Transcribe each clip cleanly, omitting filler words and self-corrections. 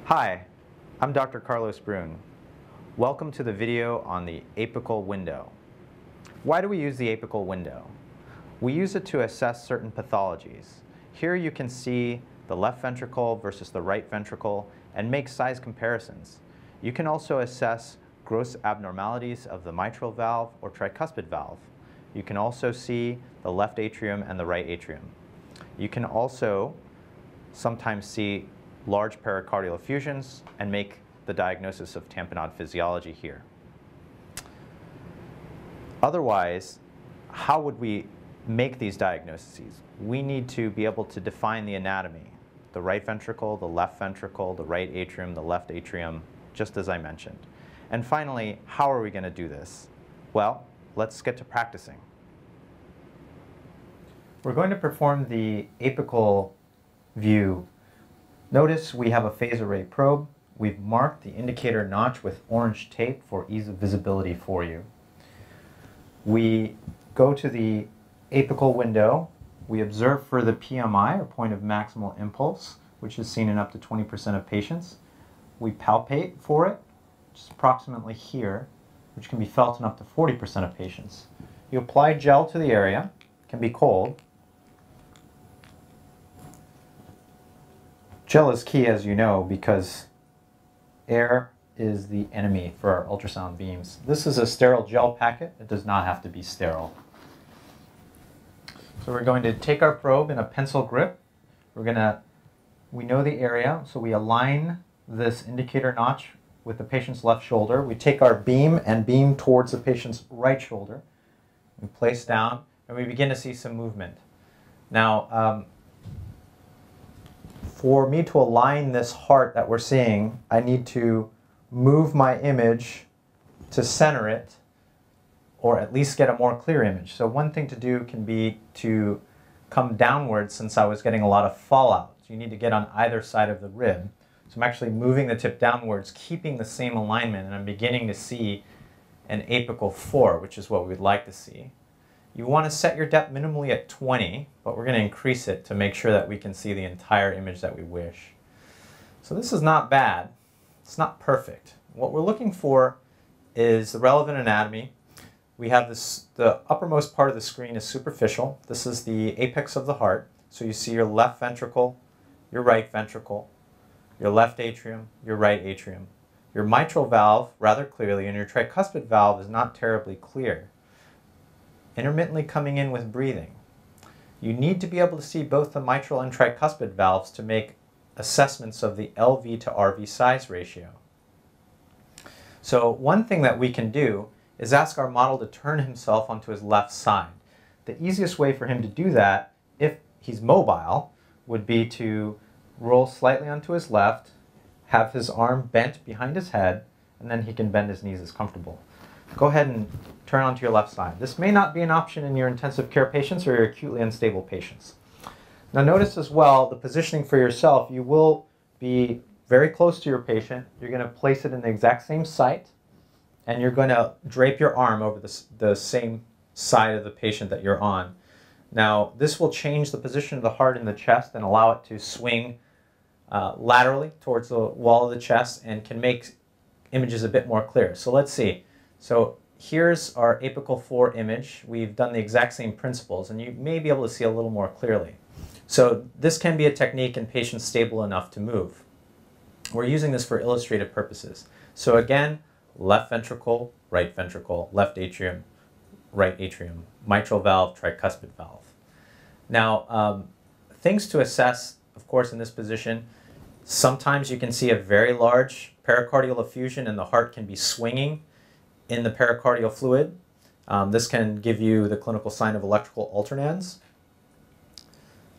Hi, I'm Dr. Carlos Brun. Welcome to the video on the apical window. Why do we use the apical window? We use it to assess certain pathologies. Here you can see the left ventricle versus the right ventricle and make size comparisons. You can also assess gross abnormalities of the mitral valve or tricuspid valve. You can also see the left atrium and the right atrium. You can also sometimes see large pericardial effusions and make the diagnosis of tamponade physiology here. Otherwise, how would we make these diagnoses? We need to be able to define the anatomy, the right ventricle, the left ventricle, the right atrium, the left atrium, just as I mentioned. And finally, how are we going to do this? Well, let's get to practicing. We're going to perform the apical view. Notice we have a phase array probe. We've marked the indicator notch with orange tape for ease of visibility for you. We go to the apical window. We observe for the PMI, or point of maximal impulse, which is seen in up to 20% of patients. We palpate for it, which is approximately here, which can be felt in up to 40% of patients. You apply gel to the area. It can be cold. Gel is key, as you know, because air is the enemy for our ultrasound beams. This is a sterile gel packet. It does not have to be sterile. So we're going to take our probe in a pencil grip. We know the area, so we align this indicator notch with the patient's left shoulder. We take our beam and beam towards the patient's right shoulder. We place down, and we begin to see some movement. Now, for me to align this heart that we're seeing, I need to move my image to center it, or at least get a more clear image. So one thing to do can be to come downwards, since I was getting a lot of fallout. So you need to get on either side of the rib. So I'm actually moving the tip downwards, keeping the same alignment, and I'm beginning to see an apical 4, which is what we'd like to see. You want to set your depth minimally at 20, but we're going to increase it to make sure that we can see the entire image that we wish. So this is not bad. It's not perfect. What we're looking for is the relevant anatomy. We have the uppermost part of the screen is superficial. This is the apex of the heart. So you see your left ventricle, your right ventricle, your left atrium, your right atrium. Your mitral valve rather clearly, and your tricuspid valve is not terribly clear. Intermittently coming in with breathing. You need to be able to see both the mitral and tricuspid valves to make assessments of the LV to RV size ratio. So one thing that we can do is ask our model to turn himself onto his left side. The easiest way for him to do that, if he's mobile, would be to roll slightly onto his left, have his arm bent behind his head, and then he can bend his knees as comfortable. Go ahead and turn onto your left side. This may not be an option in your intensive care patients or your acutely unstable patients. Now notice as well the positioning for yourself. You will be very close to your patient. You're going to place it in the exact same site, and you're going to drape your arm over the same side of the patient that you're on. Now this will change the position of the heart in the chest and allow it to swing laterally towards the wall of the chest and can make images a bit more clear. So let's see. So here's our apical 4 image. We've done the exact same principles, and you may be able to see a little more clearly. So this can be a technique in patients stable enough to move. We're using this for illustrative purposes. So again, left ventricle, left atrium, right atrium, mitral valve, tricuspid valve. Now, things to assess, of course, in this position, sometimes you can see a very large pericardial effusion and the heart can be swinging in the pericardial fluid. This can give you the clinical sign of electrical alternans.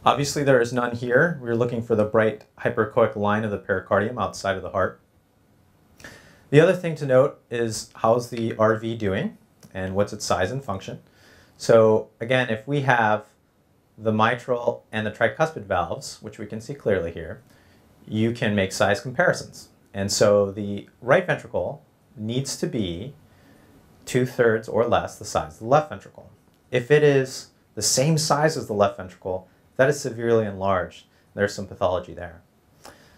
Obviously there is none here. We're looking for the bright hyperechoic line of the pericardium outside of the heart. The other thing to note is how's the RV doing and what's its size and function. So again, if we have the mitral and the tricuspid valves, which we can see clearly here, you can make size comparisons. And so the right ventricle needs to be 2/3 or less the size of the left ventricle. If it is the same size as the left ventricle, that is severely enlarged. There's some pathology there.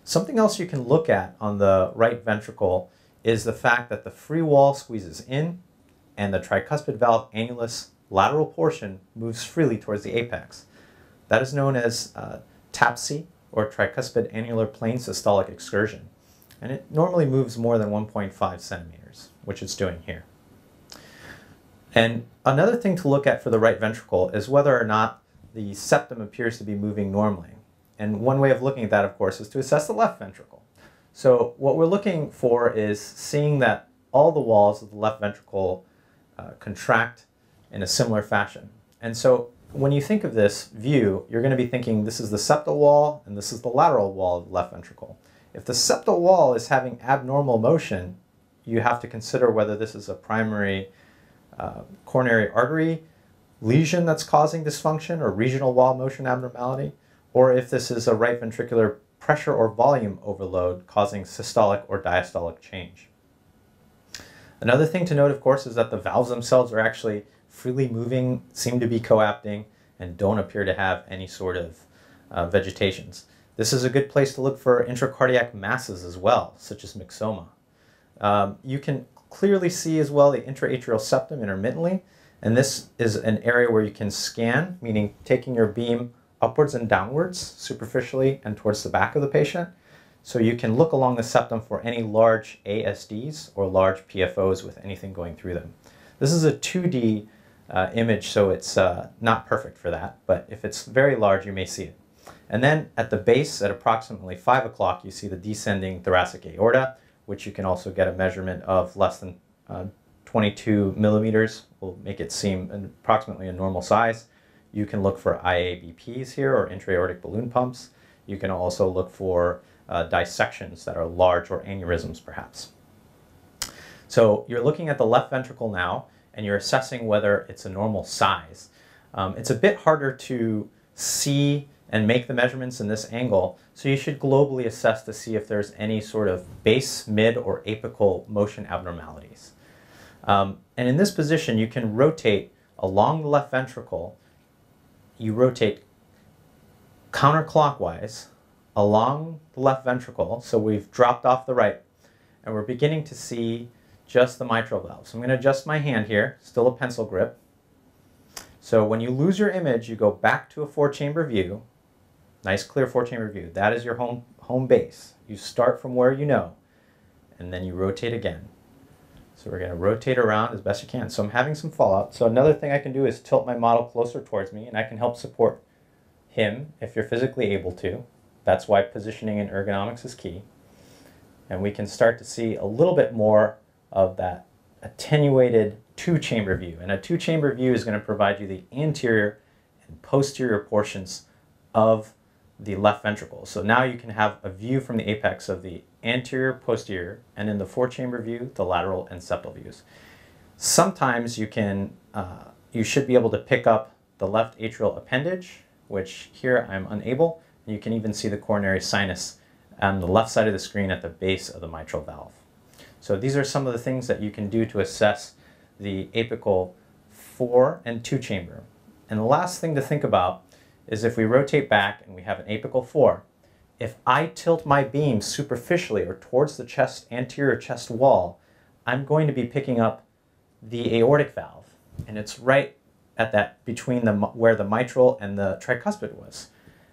Something else you can look at on the right ventricle is the fact that the free wall squeezes in and the tricuspid valve annulus lateral portion moves freely towards the apex. That is known as TAPSE, or tricuspid annular plane systolic excursion. And it normally moves more than 1.5 centimeters, which it's doing here. And another thing to look at for the right ventricle is whether or not the septum appears to be moving normally. And one way of looking at that, of course, is to assess the left ventricle. So what we're looking for is seeing that all the walls of the left ventricle contract in a similar fashion. And so when you think of this view, you're going to be thinking this is the septal wall and this is the lateral wall of the left ventricle. If the septal wall is having abnormal motion, you have to consider whether this is a primary coronary artery lesion that's causing dysfunction or regional wall motion abnormality, or if this is a right ventricular pressure or volume overload causing systolic or diastolic change. Another thing to note, of course, is that the valves themselves are actually freely moving, seem to be coapting, and don't appear to have any sort of vegetations. This is a good place to look for intracardiac masses as well, such as myxoma. You can clearly see as well the intraatrial septum intermittently, and this is an area where you can scan, meaning taking your beam upwards and downwards, superficially and towards the back of the patient. So you can look along the septum for any large ASDs or large PFOs with anything going through them. This is a 2D image, so it's not perfect for that, but if it's very large, you may see it. And then at the base, at approximately 5 o'clock, you see the descending thoracic aorta, which you can also get a measurement of less than 22 millimeters. Will make it seem approximately a normal size. You can look for IABPs here, or intra-aortic balloon pumps. You can also look for dissections that are large, or aneurysms perhaps. So you're looking at the left ventricle now, and you're assessing whether it's a normal size. It's a bit harder to see and make the measurements in this angle, so you should globally assess to see if there's any sort of base, mid, or apical motion abnormalities. And in this position, you can rotate along the left ventricle. You rotate counterclockwise along the left ventricle, so we've dropped off the right, and we're beginning to see just the mitral valve. So I'm going to adjust my hand here, still a pencil grip. So when you lose your image, you go back to a 4-chamber view, nice clear 4-chamber view. That is your home base. You start from where you know, and then you rotate again. So we're going to rotate around as best you can. So I'm having some fallout. So another thing I can do is tilt my model closer towards me, and I can help support him if you're physically able to. That's why positioning in ergonomics is key. And we can start to see a little bit more of that attenuated 2-chamber view. And a 2-chamber view is going to provide you the anterior and posterior portions of the left ventricle. So now you can have a view from the apex of the anterior, posterior, and in the 4-chamber view, the lateral and septal views. Sometimes you can, you should be able to pick up the left atrial appendage, which here I'm unable. And you can even see the coronary sinus on the left side of the screen at the base of the mitral valve. So these are some of the things that you can do to assess the apical 4 and 2-chamber. And the last thing to think about is if we rotate back and we have an apical 4, if I tilt my beam superficially or towards the chest, anterior chest wall, I'm going to be picking up the aortic valve. And it's right at that between where the mitral and the tricuspid was.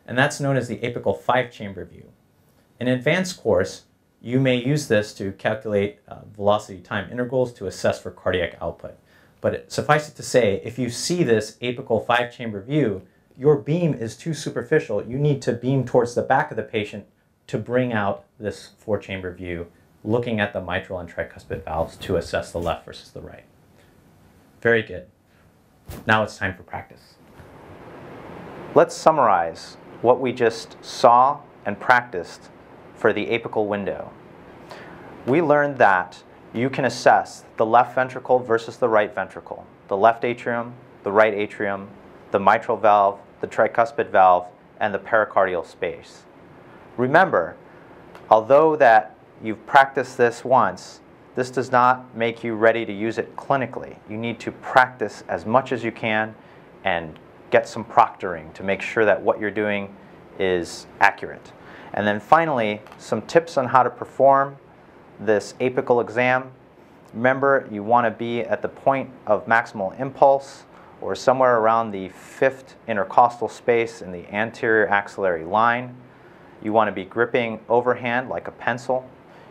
And that's known as the apical 5-chamber view. In an advanced course, you may use this to calculate velocity time integrals to assess for cardiac output. But suffice it to say, if you see this apical 5-chamber view, your beam is too superficial. You need to beam towards the back of the patient to bring out this 4-chamber view, looking at the mitral and tricuspid valves to assess the left versus the right. Very good. Now it's time for practice. Let's summarize what we just saw and practiced for the apical window. We learned that you can assess the left ventricle versus the right ventricle, the left atrium, the right atrium, the mitral valve, the tricuspid valve, and the pericardial space. Remember, although that you've practiced this once, this does not make you ready to use it clinically. You need to practice as much as you can and get some proctoring to make sure that what you're doing is accurate. And then finally, some tips on how to perform this apical exam. Remember, you want to be at the point of maximal impulse or somewhere around the 5th intercostal space in the anterior axillary line. You want to be gripping overhand like a pencil.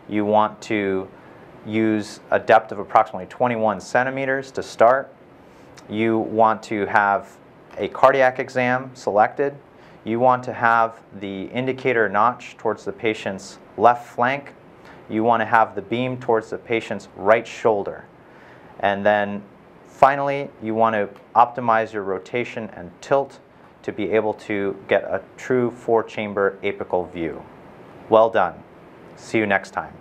You want to use a depth of approximately 21 centimeters to start. You want to have a cardiac exam selected. You want to have the indicator notch towards the patient's left flank. You want to have the beam towards the patient's right shoulder. And then finally, you want to optimize your rotation and tilt to be able to get a true 4-chamber apical view. Well done. See you next time.